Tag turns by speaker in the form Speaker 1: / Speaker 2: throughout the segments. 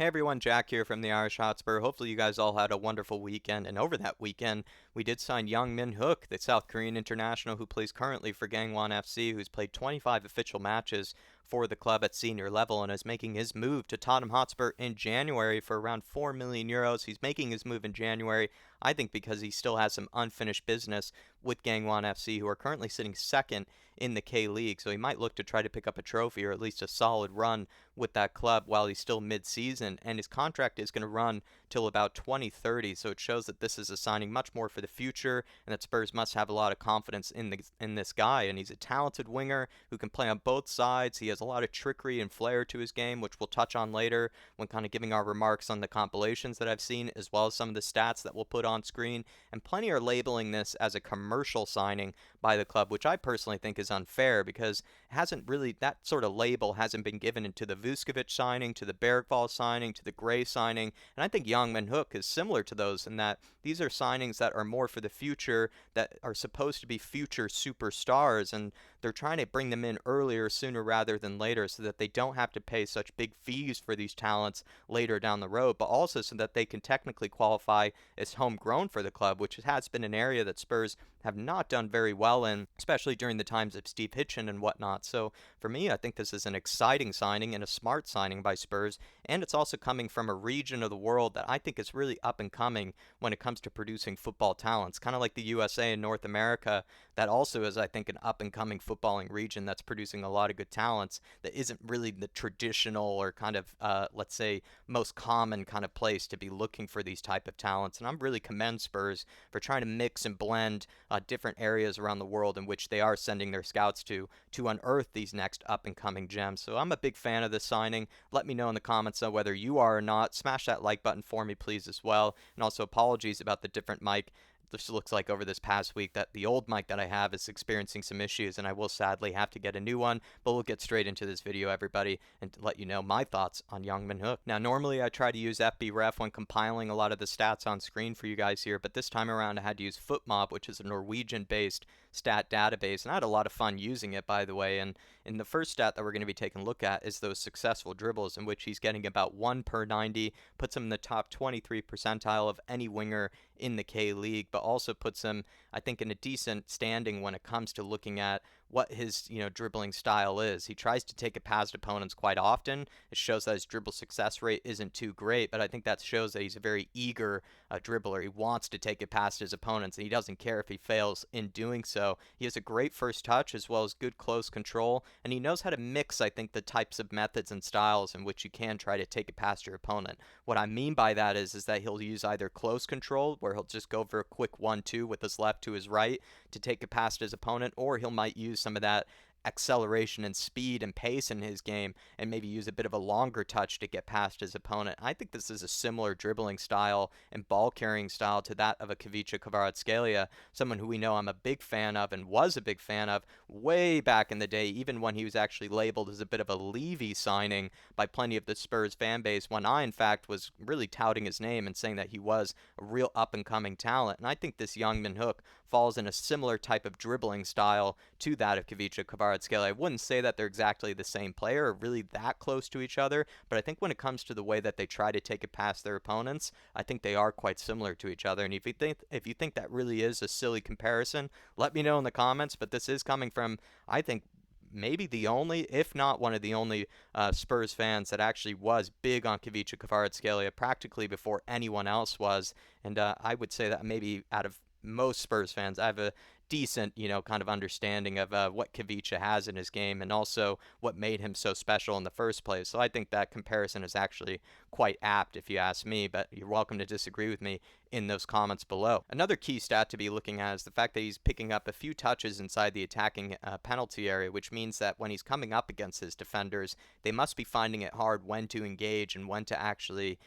Speaker 1: Hey everyone, Jack here from the IrishHotspur. Hopefully you guys all had a wonderful weekend. And over that weekend, we did sign young Min-Hyuk, the South Korean international who plays currently for Gangwon FC, who's played 25 official matches for the club at senior level and is making his move to Tottenham Hotspur in January for around 4 million euros. He's making his move in January, I think, because he still has some unfinished business with Gangwon FC, who are currently sitting second in the K League. So he might look to try to pick up a trophy or at least a solid run with that club while he's still mid-season, and his contract is going to run till about 2030. So it shows that this is a signing much more for the future, and that Spurs must have a lot of confidence in this guy. And he's a talented winger who can play on both sides. He has a lot of trickery and flair to his game, which we'll touch on later when kind of giving our remarks on the compilations that I've seen, as well as some of the stats that we'll put on screen. And plenty are labeling this as a commercial signing by the club, which I personally think is unfair because it hasn't really, that sort of label hasn't been given into the Vuskovic signing, to the Bergvall signing, to the Gray signing. And I think Young Min-Hyuk is similar to those in that these are signings that are more for the future, that are supposed to be future superstars, and they're trying to bring them in earlier, sooner rather than later, so that they don't have to pay such big fees for these talents later down the road, but also so that they can technically qualify as homegrown for the club, which has been an area that Spurs have not done very well in, especially during the times of Steve Hitchen and whatnot. So for me, I think this is an exciting signing and a smart signing by Spurs, and it's also coming from a region of the world that I think is really up and coming when it comes to producing football talents, kind of like the USA and North America. That also is, I think, an up and coming footballing region that's producing a lot of good talents that isn't really the traditional or kind of, let's say, most common kind of place to be looking for these type of talents. And I'm really commend Spurs for trying to mix and blend different areas around the world in which they are sending their scouts to unearth these next up and coming gems. So I'm a big fan of this signing. Let me know in the comments whether you are or not. Smash that like button for me, please, as well. And also apologies about the different mic. This looks like over this past week that the old mic that I have is experiencing some issues, and I will sadly have to get a new one. But we'll get straight into this video, everybody, and let you know my thoughts on Young Min-Hyuk. Now, normally I try to use FBref when compiling a lot of the stats on screen for you guys here, but this time around I had to use FootMob, which is a Norwegian-based stat database, and I had a lot of fun using it, by the way. And in the first stat that we're going to be taking a look at is those successful dribbles, in which he's getting about 1 per 90, puts him in the top 23 percentile of any winger in the K League, but also puts him, I think, in a decent standing when it comes to looking at what his dribbling style is. He tries to take it past opponents quite often. It shows that his dribble success rate isn't too great, but I think that shows that he's a very eager dribbler. He wants to take it past his opponents, and he doesn't care if he fails in doing so. He has a great first touch as well as good close control, and he knows how to mix, I think, the types of methods and styles in which you can try to take it past your opponent. What I mean by that is that he'll use either close control, where he'll just go for a quick 1-2 with his left to his right to take it past his opponent, or he might use some of that acceleration and speed and pace in his game and maybe use a bit of a longer touch to get past his opponent. I think this is a similar dribbling style and ball carrying style to that of a Kvaratskhelia, someone who we know I'm a big fan of and was a big fan of way back in the day, even when he was actually labeled as a bit of a Levy signing by plenty of the Spurs fan base, when I in fact was really touting his name and saying that he was a real up and coming talent. And I think this young Min-Hyuk falls in a similar type of dribbling style to that of Kvaratskhelia. I wouldn't say that they're exactly the same player or really that close to each other, but I think when it comes to the way that they try to take it past their opponents, I think they are quite similar to each other. And if you think that really is a silly comparison, let me know in the comments. But this is coming from, I think, maybe the only, if not one of the only Spurs fans that actually was big on Kvaratskhelia practically before anyone else was. And I would say that maybe out of most Spurs fans, I have a decent, kind of understanding of what Khvicha has in his game and also what made him so special in the first place. So I think that comparison is actually quite apt if you ask me, but you're welcome to disagree with me in those comments below. Another key stat to be looking at is the fact that he's picking up a few touches inside the attacking penalty area, which means that when he's coming up against his defenders, they must be finding it hard when to engage and when to actually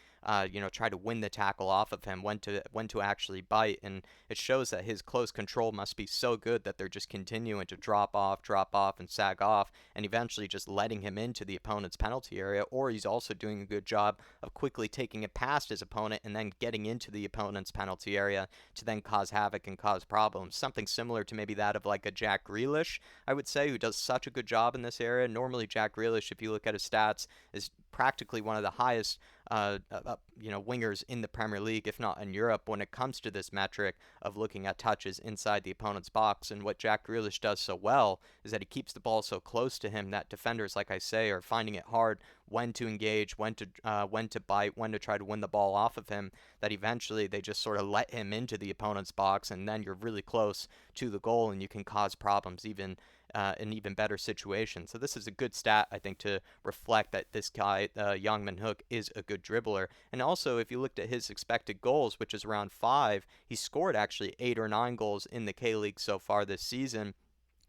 Speaker 1: try to win the tackle off of him, when to actually bite. And it shows that his close control must be so good that they're just continuing to drop off, and sag off, and eventually just letting him into the opponent's penalty area. Or he's also doing a good job of quickly taking it past his opponent and then getting into the opponent's penalty area to then cause havoc and cause problems. Something similar to maybe that of like a Jack Grealish, I would say, who does such a good job in this area. Normally Jack Grealish, if you look at his stats, is practically one of the highest wingers in the Premier League, if not in Europe, when it comes to this metric of looking at touches inside the opponent's box. And what Jack Grealish does so well is that he keeps the ball so close to him that defenders, like I say, are finding it hard when to engage, when to bite, when to try to win the ball off of him, that eventually they just sort of let him into the opponent's box, and then you're really close to the goal and you can cause problems even in even better situations. So this is a good stat, I think, to reflect that this guy, Young Min-Hyuk, is a good dribbler. And also, if you looked at his expected goals, which is around 5, he scored actually 8 or 9 goals in the K-League so far this season,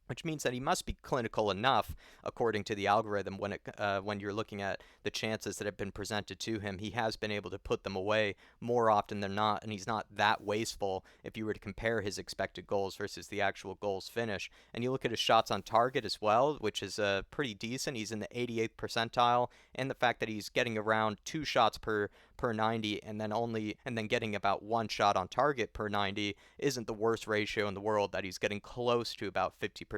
Speaker 1: which means that he must be clinical enough, according to the algorithm, when you're looking at the chances that have been presented to him. He has been able to put them away more often than not, and he's not that wasteful if you were to compare his expected goals versus the actual goals finish. And you look at his shots on target as well, which is pretty decent. He's in the 88th percentile, and the fact that he's getting around 2 shots per 90 and then getting about 1 shot on target per 90 isn't the worst ratio in the world, that he's getting close to about 50%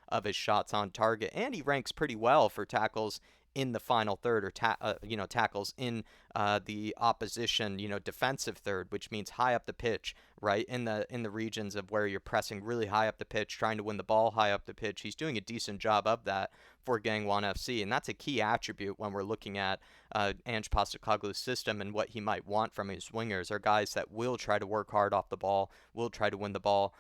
Speaker 1: of his shots on target. And he ranks pretty well for tackles in the final third, or tackles in the opposition defensive third, which means high up the pitch, right, in the regions of where you're pressing really high up the pitch, trying to win the ball high up the pitch. He's doing a decent job of that for Gangwon FC, and that's a key attribute when we're looking at Ange Postecoglou's system and what he might want from his wingers, are guys that will try to work hard off the ball, will try to win the ball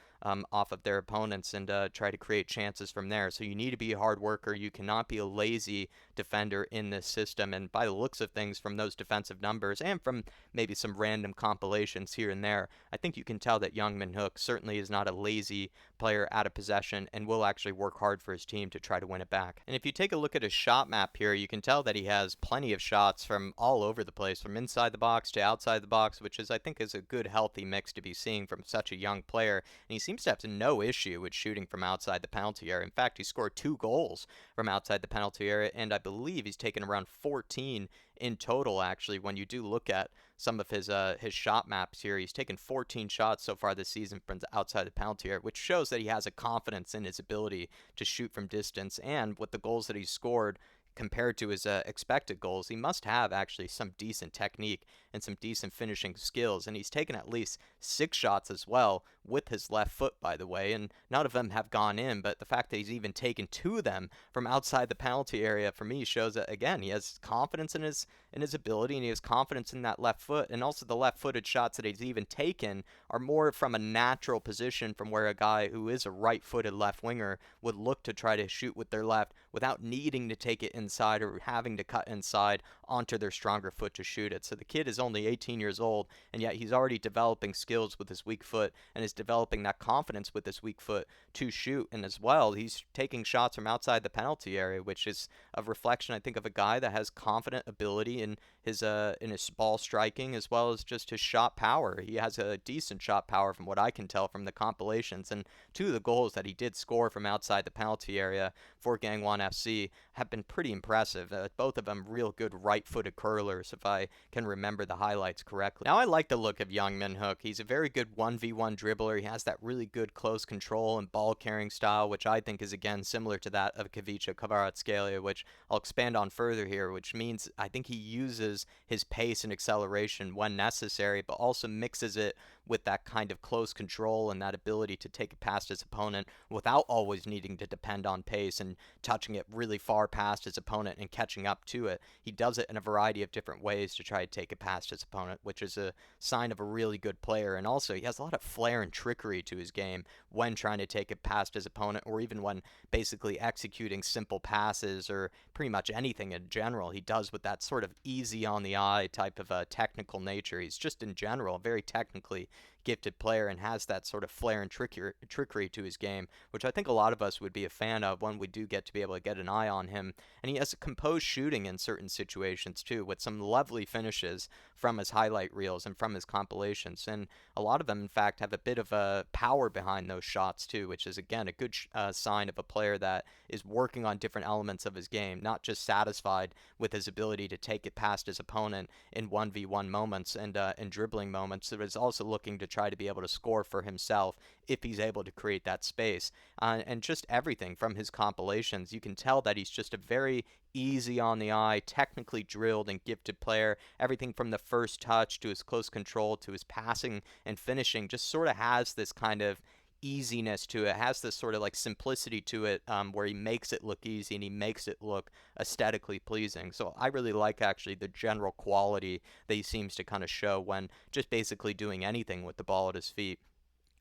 Speaker 1: off of their opponents, and try to create chances from there. So you need to be a hard worker. You cannot be a lazy defender in this system. And by the looks of things, from those defensive numbers and from maybe some random compilations here and there, I think you can tell that Young Min-Hyuk certainly is not a lazy player out of possession and will actually work hard for his team to try to win it back. And if you take a look at his shot map here, you can tell that he has plenty of shots from all over the place, from inside the box to outside the box, which I think is a good, healthy mix to be seeing from such a young player. And he seems to have no issue with shooting from outside the penalty area. In fact, he scored 2 goals from outside the penalty area, and I believe he's taken around 14 in total, actually. When you do look at some of his shot maps here, he's taken 14 shots so far this season from outside the penalty area, which shows that he has a confidence in his ability to shoot from distance. And with the goals that he's scored compared to his expected goals, he must have actually some decent technique and some decent finishing skills. And he's taken at least 6 shots as well with his left foot, by the way, and none of them have gone in. But the fact that he's even taken 2 of them from outside the penalty area, for me, shows that, again, he has confidence in his ability, and he has confidence in that left foot. And also the left-footed shots that he's even taken are more from a natural position, from where a guy who is a right-footed left winger would look to try to shoot with their left without needing to take it inside or having to cut inside onto their stronger foot to shoot it. So the kid is only 18 years old, and yet he's already developing skills with his weak foot and is developing that confidence with his weak foot to shoot. And as well, he's taking shots from outside the penalty area, which is a reflection, I think, of a guy that has confident ability in his ball striking, as well as just his shot power. He has a decent shot power from what I can tell from the compilations, and 2 of the goals that he did score from outside the penalty area for Gangwon FC have been pretty impressive. Both of them real good right-footed curlers, if I can remember the highlights correctly. Now, I like the look of Young Min-Hyuk. He's a very good 1v1 dribbler. He has that really good close control and ball carrying style, which I think is, again, similar to that of Khvicha, Kvaratskhelia, which I'll expand on further here, which means I think he uses his pace and acceleration when necessary, but also mixes it with that kind of close control and that ability to take it past his opponent without always needing to depend on pace and touching it really far past his opponent and catching up to it. He does it in a variety of different ways to try to take it past his opponent, which is a sign of a really good player. And also, he has a lot of flair and trickery to his game when trying to take it past his opponent, or even when basically executing simple passes or pretty much anything in general. He does with that sort of easy on the eye type of a technical nature. He's just in general very technically gifted player and has that sort of flair and trickery to his game, which I think a lot of us would be a fan of when we do get to be able to get an eye on him. And he has a composed shooting in certain situations too, with some lovely finishes from his highlight reels and from his compilations. And a lot of them, in fact, have a bit of a power behind those shots too, which is, again, a good sign of a player that is working on different elements of his game, not just satisfied with his ability to take it past his opponent in 1v1 moments and in dribbling moments, but is also looking to try to be able to score for himself if he's able to create that space. And just everything from his compilations, you can tell that he's just a very easy on the eye, technically drilled and gifted player. Everything from the first touch to his close control to his passing and finishing just sort of has this kind of easiness to it, has this sort of like simplicity to it, where he makes it look easy and he makes it look aesthetically pleasing. So I really like actually the general quality that he seems to kind of show when just basically doing anything with the ball at his feet.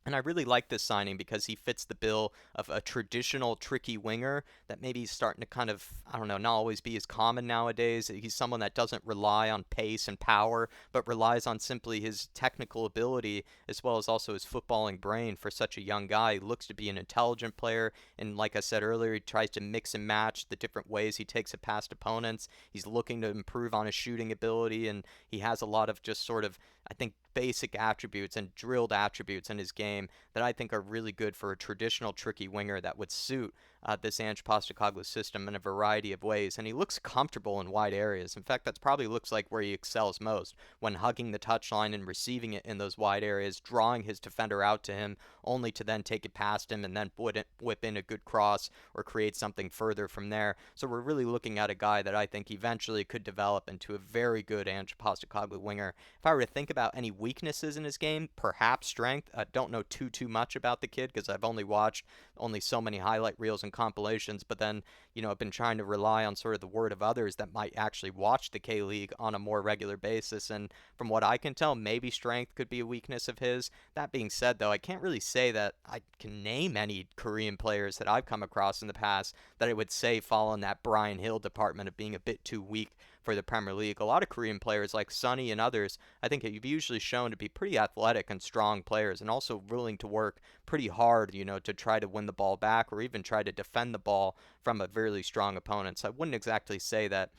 Speaker 1: And I really like this signing because he fits the bill of a traditional tricky winger that maybe he's starting to kind of, I don't know, not always be as common nowadays. He's someone that doesn't rely on pace and power, but relies on simply his technical ability as well as also his footballing brain for such a young guy. He looks to be an intelligent player. And like I said earlier, he tries to mix and match the different ways he takes it past opponents. He's looking to improve on his shooting ability, and he has a lot of just sort of, I think, basic attributes and drilled attributes in his game that I think are really good for a traditional tricky winger that would suit this Ange Postecoglou system in a variety of ways. And he looks comfortable in wide areas. In fact, that probably looks like where he excels most, when hugging the touchline and receiving it in those wide areas, drawing his defender out to him, only to then take it past him and then whip in a good cross or create something further from there. So we're really looking at a guy that I think eventually could develop into a very good Ange Postecoglou winger. If I were to think about any weaknesses in his game, perhaps strength. I don't know too much about the kid because I've only watched so many highlight reels and compilations, but then, I've been trying to rely on sort of the word of others that might actually watch the K-League on a more regular basis, and from what I can tell, maybe strength could be a weakness of his. That being said, though, I can't really say that I can name any Korean players that I've come across in the past that I would say fall in that Brian Hill department of being a bit too weak for the Premier League. A lot of Korean players like Sonny and others, I think have usually shown to be pretty athletic and strong players, and also willing to work pretty hard, to try to win the ball back or even try to defend the ball from a really strong opponent. So I wouldn't exactly say that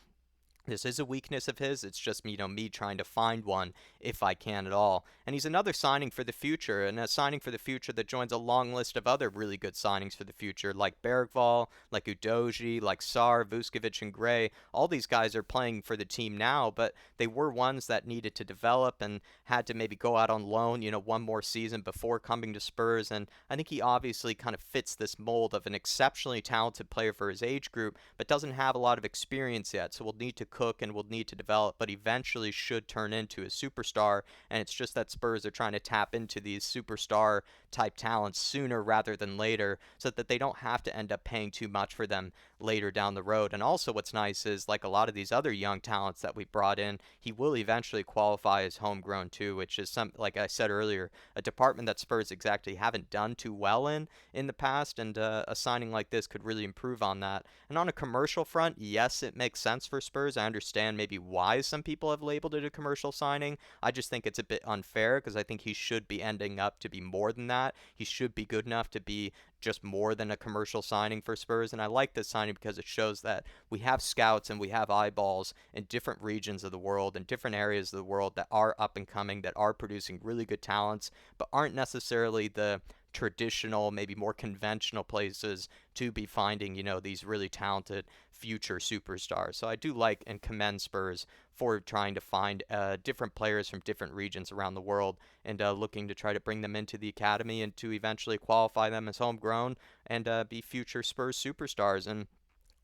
Speaker 1: this is a weakness of his. It's just me trying to find one if I can at all. And he's another signing for the future, and a signing for the future that joins a long list of other really good signings for the future, like Bergvall, like Udoji, like Sarr, Vuskovic, and Gray. All these guys are playing for the team now, but they were ones that needed to develop and had to maybe go out on loan, one more season before coming to Spurs. And I think he obviously kind of fits this mold of an exceptionally talented player for his age group, but doesn't have a lot of experience yet. So we'll need to cook and will need to develop, but eventually should turn into a superstar. And it's just that Spurs are trying to tap into these superstar type talents sooner rather than later, so that they don't have to end up paying too much for them later down the road. And also what's nice is, like a lot of these other young talents that we brought in, he will eventually qualify as homegrown too, which is like I said earlier, a department that Spurs exactly haven't done too well in the past, and a signing like this could really improve on that. And on a commercial front, yes, it makes sense for Spurs. I understand maybe why some people have labeled it a commercial signing. I just think it's a bit unfair because I think he should be ending up to be more than that. He should be good enough to be just more than a commercial signing for Spurs. And I like this signing because it shows that we have scouts and we have eyeballs in different regions of the world and different areas of the world that are up and coming, that are producing really good talents, but aren't necessarily the traditional, maybe more conventional places to be finding, these really talented future superstars. So I do like and commend Spurs for trying to find different players from different regions around the world, and looking to try to bring them into the academy and to eventually qualify them as homegrown and be future Spurs superstars. And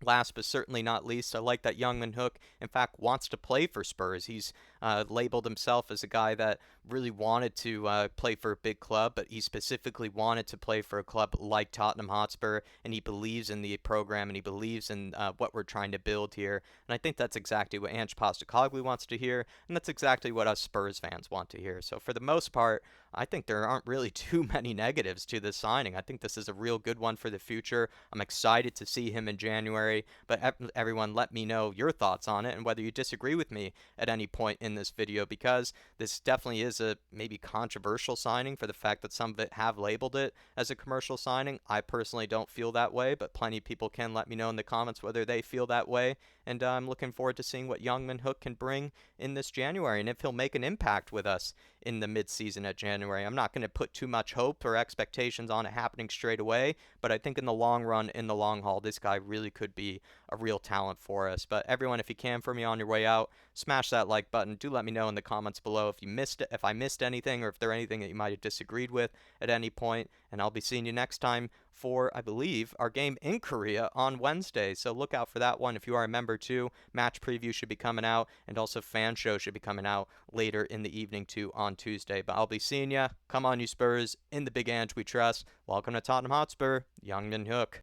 Speaker 1: last but certainly not least, I like that young Min-Hyuk, in fact, wants to play for Spurs. He's labeled himself as a guy that really wanted to play for a big club, but he specifically wanted to play for a club like Tottenham Hotspur, and he believes in the program, and he believes in what we're trying to build here. And I think that's exactly what Ange Postecoglou wants to hear, and that's exactly what us Spurs fans want to hear. So for the most part, I think there aren't really too many negatives to this signing. I think this is a real good one for the future. I'm excited to see him in January, but everyone let me know your thoughts on it and whether you disagree with me at any point in this video, because this definitely is a maybe controversial signing for the fact that some of it have labeled it as a commercial signing. I personally don't feel that way, but plenty of people can let me know in the comments whether they feel that way. And I'm looking forward to seeing what young Min-Hyuk can bring in this January, and if he'll make an impact with us in the midseason at January. I'm not going to put too much hope or expectations on it happening straight away, but I think in the long run, in the long haul, this guy really could be a real talent for us. But everyone, if you can, for me on your way out, smash that like button. And do let me know in the comments below if I missed anything, or if there anything that you might have disagreed with at any point. And I'll be seeing you next time for, I believe, our game in Korea on Wednesday. So look out for that one. If you are a member too, match preview should be coming out, and also fan show should be coming out later in the evening too on Tuesday. But I'll be seeing ya. Come on, you Spurs. In the big Ange we trust. Welcome to Tottenham Hotspur. Young Min-Hyuk.